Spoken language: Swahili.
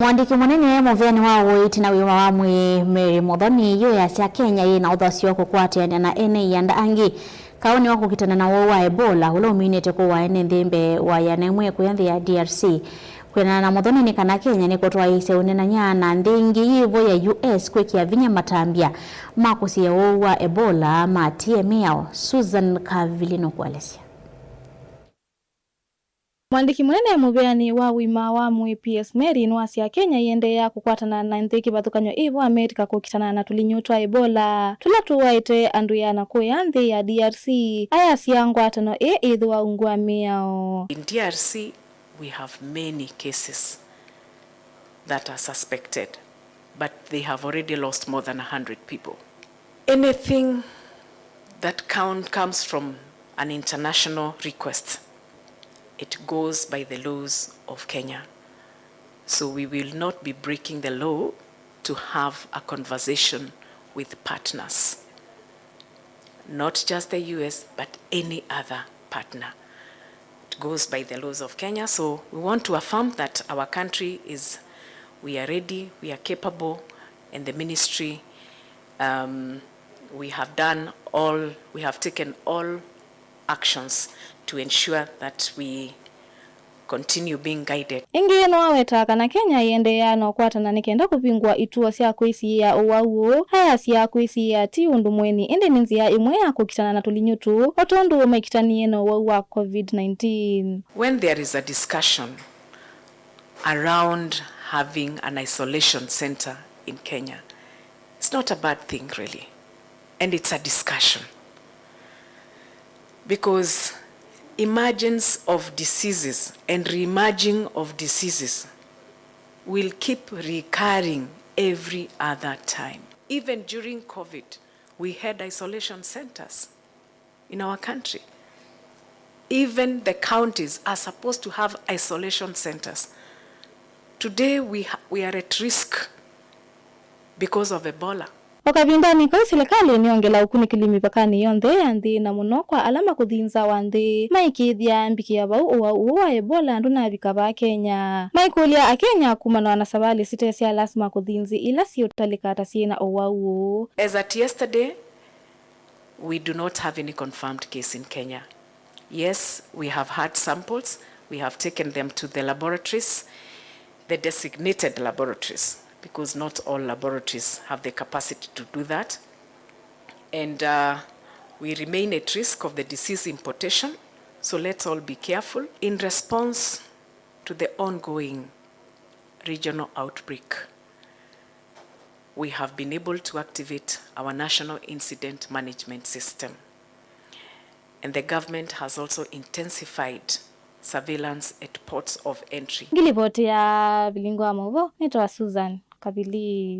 Muandiki Munene Muveani wa Uiiti na Uima wa Mwii Muthoni Easya Kenya Yina Uthasyo Kukwatiania na Ianda Angi Kauni wa Kukitana na wa Ebola ula Uminite Kuwaa Enenthi Mbee wa Yina Kuya ya DRC Kwianana Muthoni Nikana Kenya Nikutwaiisya Uneenanya na Nthi Yivo ya US kwikia vinya matambia makusia wa Ebola matie miao Susan Kavilino kualesya. Muandiki Munene Muveani wa Uima wa Mwii PS Mary Easya Kenya Ianda Kukwatana na Nthi kibathukanyo Yivo Amerika Kukitana na tulinyutwa Ebola tula tuwaite andu yana kuya Nthi ya DRC Ayasya Ngwatanio ithwa ungwa miao. In DRC we have many cases that are suspected, but they have already lost more than 100 people. Anything that comes from an international request, it goes by the laws of Kenya. So we will not be breaking the law to have a conversation with partners. Not just the US, but any other partner. It goes by the laws of Kenya. So we want to affirm that our country we are ready, we are capable, and the ministry, we have taken all actions to ensure that we continue being guided. Ingi no awetaka na Kenya Ianda no kwatana nikenda kupingwa ituo sya kwisia Uwau Ayasya kwisia ti undu mweni indi ninzia imwe ya kukitana na tulinyutu otondu maikitanie no Uwau wa COVID-19. When there is a discussion around having an isolation center in Kenya, it's not a bad thing really, and it's a discussion. Because emergence of diseases and reemerging of diseases will keep recurring every other time. Even during COVID, we had isolation centers in our country. Even the counties are supposed to have isolation centers. Today we are at risk because of Ebola. Okavindani kwa serikali niongela ukunikili mipakani yonthe ya Nthi na muno kwa alama kuthinza wa Nthi maikithia mbikia bau Uwau wa Ebola andu na vika ba Kenya maikulia akenya kumana na sabali sitesya lasima kuthinzi ila siotalika tasina Uwau. As at yesterday, we do not have any confirmed case in Kenya. Yes, we have had samples. We have taken them to the laboratories, the designated laboratories, because not all laboratories have the capacity to do that. And we remain at risk of the disease importation, so let's all be careful. In response to the ongoing regional outbreak, we have been able to activate our national incident management system. And the government has also intensified surveillance at ports of entry. Ngilipoti ya bilingwa mwovo nitwa Susan Kavili.